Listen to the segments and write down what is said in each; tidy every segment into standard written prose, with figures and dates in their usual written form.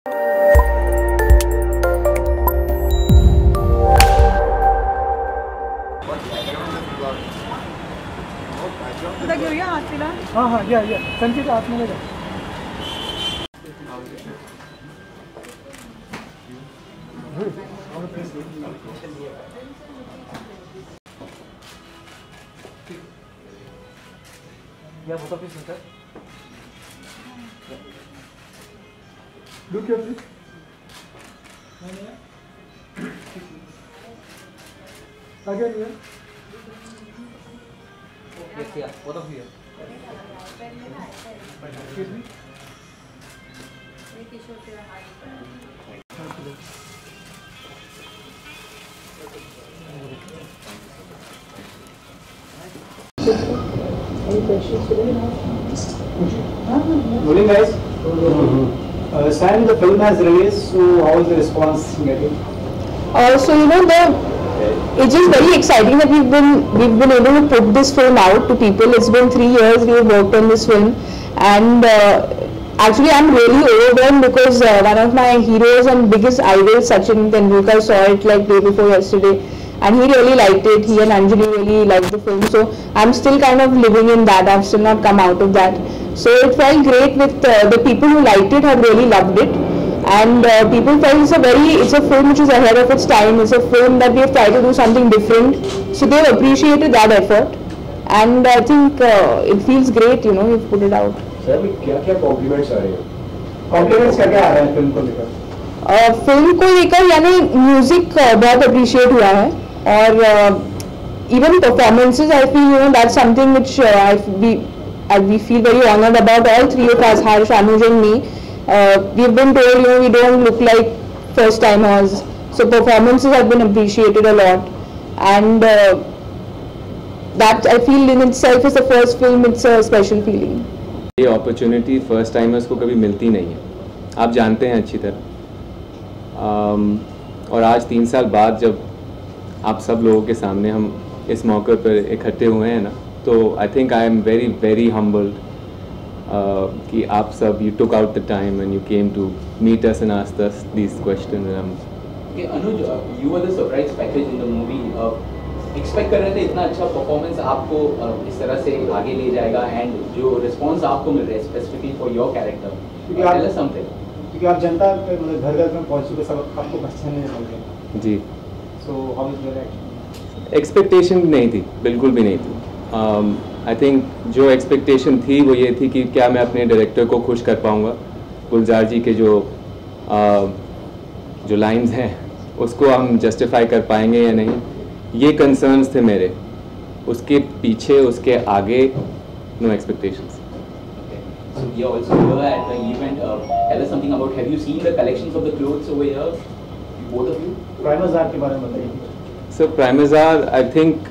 हाँ हाँ या संचित हाथ में लेगा। या बता please sir. Look here please. Again here. Yes, yeah. Both of you. Excuse me. Any questions today? Morning guys. Sam, the film has released, so how is the response getting? So you know it's just very exciting that we've been able to put this film out to people. It's been 3 years we have worked on this film, and actually I'm really overwhelmed because one of my heroes and biggest idols, Sachin Tendulkar, saw it like day before yesterday, and he really liked it. He and Anjali really liked the film, so I'm still kind of living in that. I've still not come out of that. So it felt great with the people who liked it have really loved it, and people felt it's a film which is ahead of its time. It's a film that we have tried to do something different, so they've appreciated that effort, and I think it feels great, you know, we've put it out. Sir, क्या compliments आ रहे हैं? Compliments क्या आ रहे हैं film को लेकर? Film को लेकर यानी म्यूजिक बहुत अप्रिशिएट हुआ है, और even performances, I feel, you know, that's something which we feel very honored about. All three of us, Harsh, Anuj and me, we've been told, you know, we don't look like first timers, so performances have been appreciated a lot, and that I feel in itself is the first film. It's a special feeling. ये opportunity first timers को कभी मिलती नहीं है, आप जानते हैं अच्छी तरह। और आज 3 साल बाद जब आप सब लोगों के सामने हम इस मौके पर इकट्ठे हुए हैं ना, तो I think I am very very humbled कि आप सब you took out the time and you came to meet us and ask us these questions. Okay, Anuj, you were the surprise package in the movie. Expect कर रहे थे इतना अच्छा performance आपको इस तरह से आगे ले जाएगा, एंड जो रिस्पांस आपको मिल रहा है specifically for your character, tell us something. क्योंकि आप जनता के मतलब घर घर में पहुंच चुके, सब आपको पहचानने लग गए जी। So how is your reaction? Expectation नहीं थी, बिल्कुल भी नहीं थी। आई थिंक जो एक्सपेक्टेशन थी वो ये थी कि क्या मैं अपने डायरेक्टर को खुश कर पाऊँगा, गुलजार जी के जो लाइंस हैं उसको हम जस्टिफाई कर पाएंगे या नहीं, ये कंसर्न्स थे मेरे। उसके पीछे उसके आगे no expectations. So you also were at the event. Tell us something about. Have you seen the collections of the clothes over here, both of you? Primazar के बारे में बताइए। So Primazar, I think,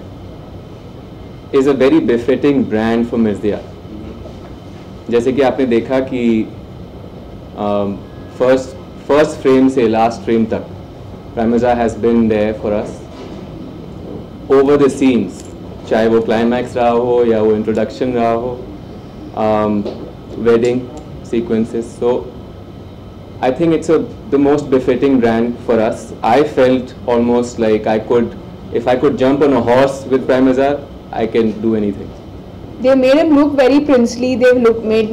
is a very befitting brand for Mirziya. जैसे कि आपने देखा कि first frame से last frame तक Primazar has been there for us over the scenes, चाहे वो climax रहा हो या वो introduction रहा हो, wedding sequences. So I think it's the most befitting brand for us. I felt almost like if I could jump on a horse with Primazar, I can do anything. They made him look very princely. They've made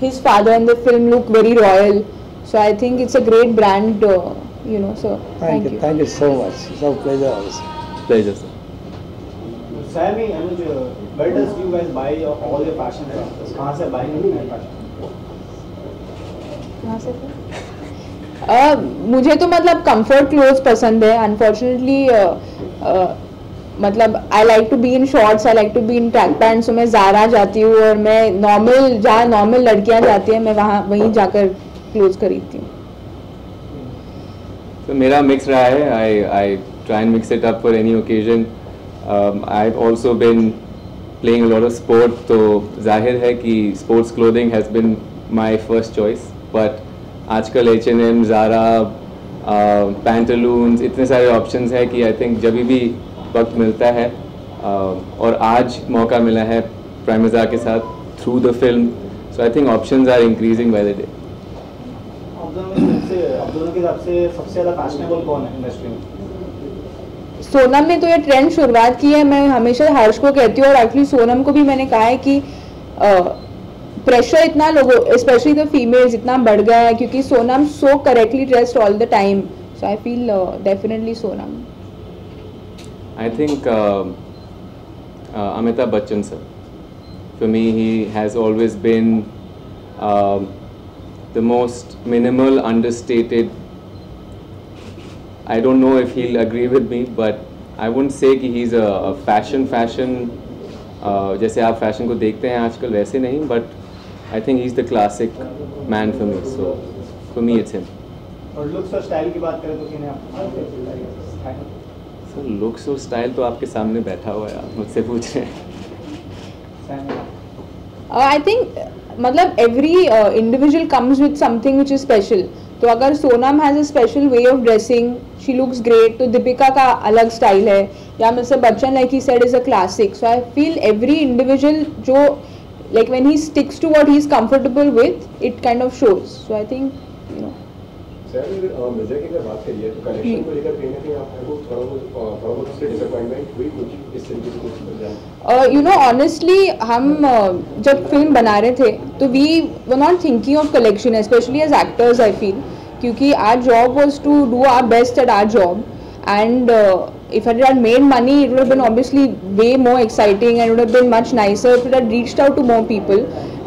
his father in the film look very royal. So I think it's a great brand, you know. So thank you. Thank you so much. It's our pleasure also. Pleasure, sir. Sammy, Anuj, where does you guys buy all your fashion? कहाँ से buy करते हैं fashion? कहाँ से? मुझे तो मतलब comfort clothes पसंद है. Unfortunately, मतलब I like to be in shorts, I like to be in track pants. So मैं ज़ारा जाती हूँ, और मैं जहाँ normal लड़कियाँ जाती हैं, मैं वहीं जाकर clothes खरीदती हूँ. तो मेरा मिक्स रहा है. I try and mix it up for any occasion. I've also been playing a lot of sport, तो जाहिर है कि sports clothing has been my first choice. But आजकल H&M, Zara, Pantaloons, इतने सारे options हैं कि I think जब भी वक्त मिलता है, और आज मौका मिला है Primazar के साथ through the film, so I think options are increasing by the day. आप दोनों के हिसाब से सबसे ज़्यादा फैशनेबल कौन है इंडस्ट्री में? सोनम ने तो ये ट्रेंड शुरुआत की है, मैं हमेशा हर्ष को कहती हूँ और एक्चुअली सोनम को भी मैंने कहा है कि प्रेशर इतना लोगों स्पेशली द फीमेल्स इतना बढ़ गया है क्योंकि Sonam so correctly dressed all the time, so I feel definitely Sonam. I think Amitabh Bachchan sir. For me, he has always been the most minimal, understated. I don't know if he'll agree with me, but I wouldn't say कि he's a fashion. जैसे आप fashion को देखते हैं आजकल वैसे नहीं, but I think he's the classic man for me. So for me, it's him. और लुक्स और स्टाइल की बात करें तो किन्हें आप? सर लुक्स और स्टाइल तो आपके सामने बैठा हुआ है, आप मुझसे पूछ रहे हैं. आई थिंक मतलब every individual comes with something which is special. तो अगर Sonam has a special way of dressing, she looks great, तो दीपिका का अलग स्टाइल है, या mister Bachchan like he said is a classic. So I feel every individual जो like when he sticks to what he is comfortable with, it kind of shows. So I think you know. Sir Mirza की अगर बात करिए तो collection को लेकर कहीं ना कहीं आपको थोड़ा बहुत उससे डिसअपॉइंटमेंट हुई कुछ इस तरीके से कुछ मिल जाए? यू नो ऑनेस्टली हम जब फिल्म बना रहे थे तो we were not thinking of collection, specially as actors I feel, क्योंकि our job was to do our best at our job and if I had made money it would have been obviously way more exciting and it would have been much nicer if it had reached out to more people.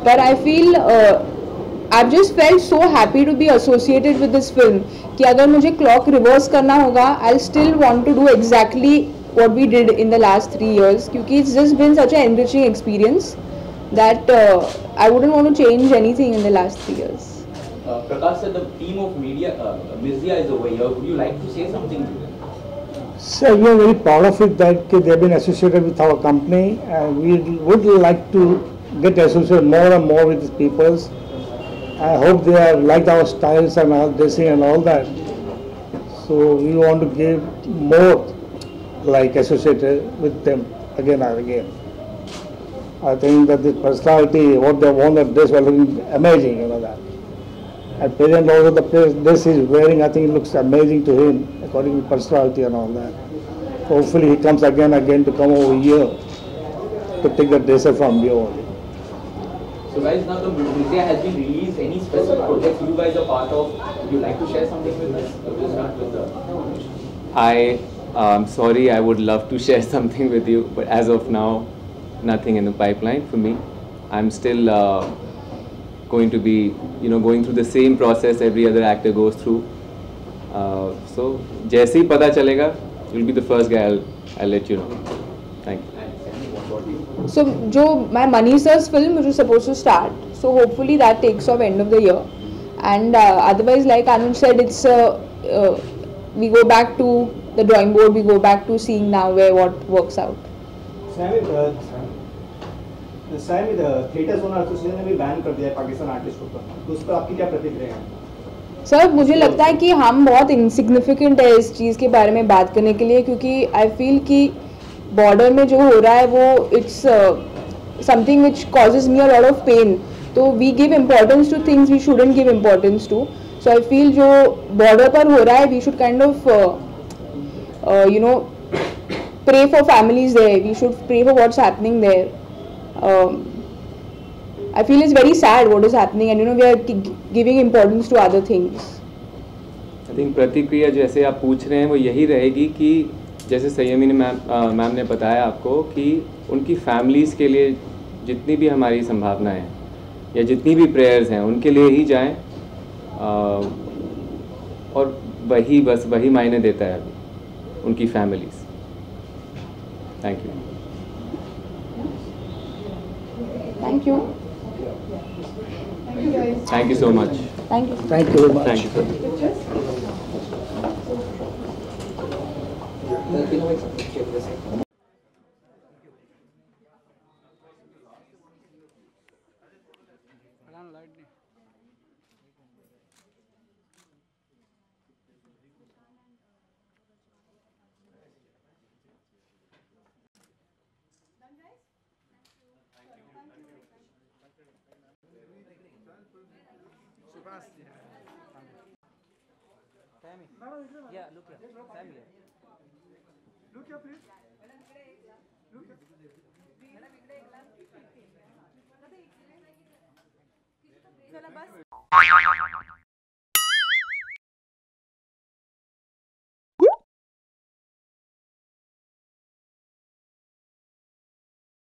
But I feel I've just felt so happy to be associated with this film कि अगर मुझे clock reverse करना होगा I'll still want to do exactly what we did in the last 3 years क्योंकि it's just been such an enriching experience that I wouldn't want to change anything in the last 3 years. Prakash sir, the team of media, Mirzia is over here. Would you like to say something to them? So we are very proud of it that they have been associated with our company, and we would like to get associated more and more with these people. I hope they have liked our styles and our dressing and all that. So we want to give more like associated with them again and again. I think that the personality, what they want, the dress were looking amazing, you know that. At present also the dress he is wearing, I think it looks amazing to him according to personality and all that. Hopefully he comes again to come over here to take the dresser from here only. So guys, now the Mirzia has been released. Any special projects you guys are part of? Would you like to share something with us? We'll start with the... I'm sorry, I would love to share something with you, but as of now, nothing in the pipeline for me. I'm still going to be, going through the same process every other actor goes through. So, जैसे ही पता चलेगा, you'll be the first guy I'll let you know. Thank you. So, जो my Money Sir's film which is supposed to start, so hopefully that takes off end of the year, and otherwise like Anuj said, it's we go back to the drawing board, we go back to seeing now where what works out. सैमी the theatres owner association ने भी ban कर दिया है Pakistan artist को, तो उस पर आपकी क्या प्रतिक्रिया है? सर मुझे लगता है कि हम बहुत इनसिग्निफिकेंट है इस चीज़ के बारे में बात करने के लिए, क्योंकि आई फील कि बॉर्डर में जो हो रहा है वो it's something which causes me a lot of pain. तो we give importance to things we shouldn't give importance to. So I feel जो बॉर्डर पर हो रहा है we should kind of pray for families there, we should pray for what's happening there. I feel it's very sad what is happening, and we are giving importance to other things. I think प्रतिक्रिया जैसे आप पूछ रहे हैं वो यही रहेगी कि जैसे संयमी ने मैम ने बताया आपको कि उनकी फैमिलीज़ के लिए जितनी भी हमारी संभावनाएं हैं या जितनी भी प्रेयर्स हैं उनके लिए ही जाएं, और वही मायने देता है अभी उनकी families. Thank you. Thank you. Thank you so much. Thank you. Thank you very much. Thank you, sir. Sammy. Yeah, look here. Sammy here. Look here, please. Look here. चला बस